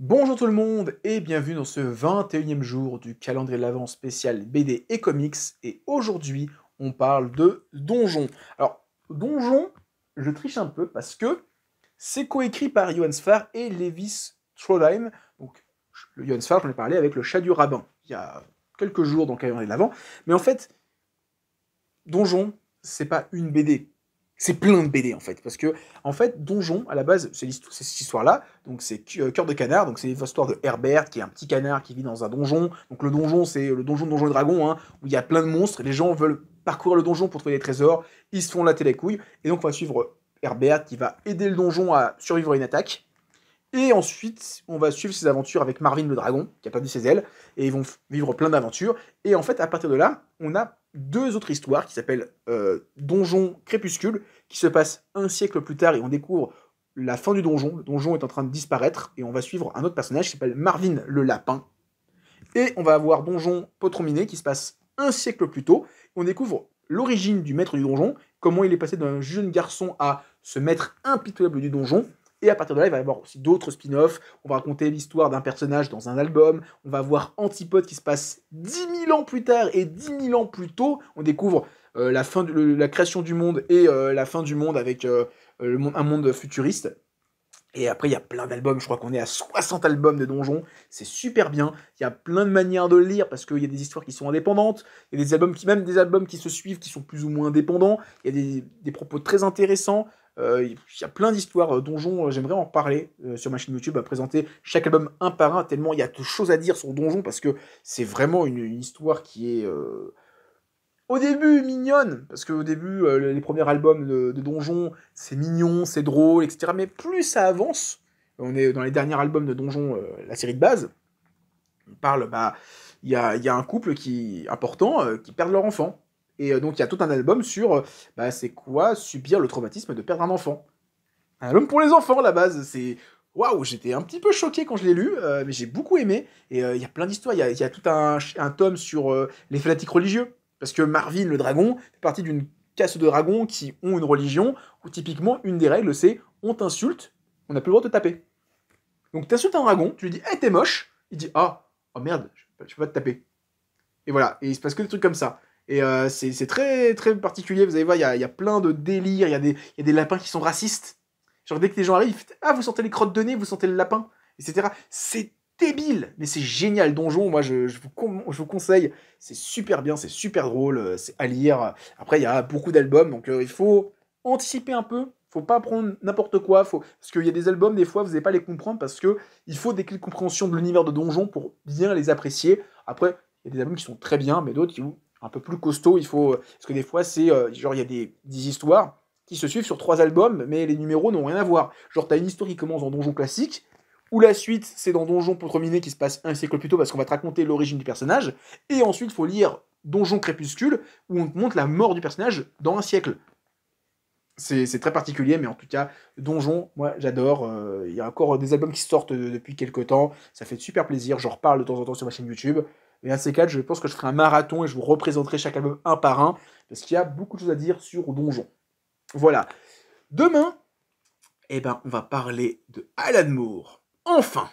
Bonjour tout le monde et bienvenue dans ce 21e jour du calendrier de l'Avent spécial BD et comics. Et aujourd'hui, on parle de Donjon. Alors, Donjon, je triche un peu parce que c'est coécrit par Johan Sfar et Lévis Trondheim. Donc, le Johan Sfar, j'en ai parlé avec le Chat du Rabbin il y a quelques jours dans le calendrier de l'Avent. Mais en fait, Donjon, c'est pas une BD. C'est plein de BD en fait, parce que en fait Donjon à la base c'est cette histoire-là, donc c'est Cœur de canard, donc c'est l'histoire de Herbert qui est un petit canard qui vit dans un donjon. Donc le donjon c'est le donjon de Donjons et Dragons, hein, où il y a plein de monstres. Les gens veulent parcourir le donjon pour trouver des trésors, ils se font latter les couilles, et donc on va suivre Herbert qui va aider le donjon à survivre à une attaque. Et ensuite, on va suivre ses aventures avec Marvin le dragon, qui a perdu ses ailes, et ils vont vivre plein d'aventures. Et en fait, à partir de là, on a deux autres histoires qui s'appellent Donjon Crépuscule, qui se passent un siècle plus tard, et on découvre la fin du donjon. Le donjon est en train de disparaître, et on va suivre un autre personnage qui s'appelle Marvin le lapin. Et on va avoir Donjon Potrominé, qui se passe un siècle plus tôt. On découvre l'origine du maître du donjon, comment il est passé d'un jeune garçon à ce maître impitoyable du donjon. Et à partir de là, il va y avoir aussi d'autres spin-offs. On va raconter l'histoire d'un personnage dans un album. On va voir Antipode qui se passe 10 000 ans plus tard et 10 000 ans plus tôt. On découvre la création du monde et la fin du monde avec un monde futuriste. Et après, il y a plein d'albums. Je crois qu'on est à 60 albums de donjons. C'est super bien. Il y a plein de manières de le lire parce qu'il y a des histoires qui sont indépendantes. Il y a des albums même des albums qui se suivent qui sont plus ou moins indépendants. Il y a des propos très intéressants. Il y a plein d'histoires donjons, j'aimerais en reparler sur ma chaîne YouTube, à présenter chaque album un par un, tellement il y a de choses à dire sur donjon, parce que c'est vraiment une histoire qui est au début mignonne, parce qu'au début, les premiers albums de donjon, c'est mignon, c'est drôle, etc. Mais plus ça avance, on est dans les derniers albums de donjon, la série de base, on parle, il y a un couple important qui perd leur enfant. Et donc il y a tout un album sur c'est quoi subir le traumatisme de perdre un enfant. Un album pour les enfants, à la base, c'est... Waouh, j'étais un petit peu choqué quand je l'ai lu, mais j'ai beaucoup aimé. Et il y a plein d'histoires, il y a tout un tome sur les fanatiques religieux. Parce que Marvin, le dragon, fait partie d'une caste de dragons qui ont une religion, où typiquement, une des règles, c'est on t'insulte, on n'a plus le droit de te taper. Donc t'insultes un dragon, tu lui dis « Hey, t'es moche !» Il dit « Ah, oh merde, je peux pas te taper. » Et voilà, et il se passe que des trucs comme ça. Et c'est très, très particulier, vous allez voir, il y a plein de délires, il y a des lapins qui sont racistes. Genre dès que les gens arrivent, ils font « Ah, vous sentez les crottes de nez, vous sentez le lapin ?» etc. C'est débile, mais c'est génial. Donjon, moi je vous conseille, c'est super bien, c'est super drôle, c'est à lire. Après, il y a beaucoup d'albums, donc il faut anticiper un peu. Faut pas prendre n'importe quoi, parce qu'il y a des albums, des fois, vous n'allez pas les comprendre, parce que il faut des clés de compréhension de l'univers de Donjon pour bien les apprécier. Après, il y a des albums qui sont très bien, mais d'autres qui sont un peu plus costauds. Il faut, parce que des fois, c'est genre, il y a des histoires qui se suivent sur 3 albums, mais les numéros n'ont rien à voir. Genre, t'as une histoire qui commence dans Donjon classique, ou la suite, c'est dans Donjon Potrominé qui se passe un siècle plus tôt, parce qu'on va te raconter l'origine du personnage, et ensuite, il faut lire Donjon Crépuscule, où on te montre la mort du personnage dans un siècle. C'est très particulier, mais en tout cas, Donjon, moi j'adore. Il y a encore des albums qui sortent depuis quelques temps, ça fait super plaisir. J'en reparle de temps en temps sur ma chaîne YouTube. Et à ces quatre, je pense que je ferai un marathon et je vous représenterai chaque album un par un, parce qu'il y a beaucoup de choses à dire sur Donjon. Voilà. Demain, on va parler de Alan Moore. Enfin,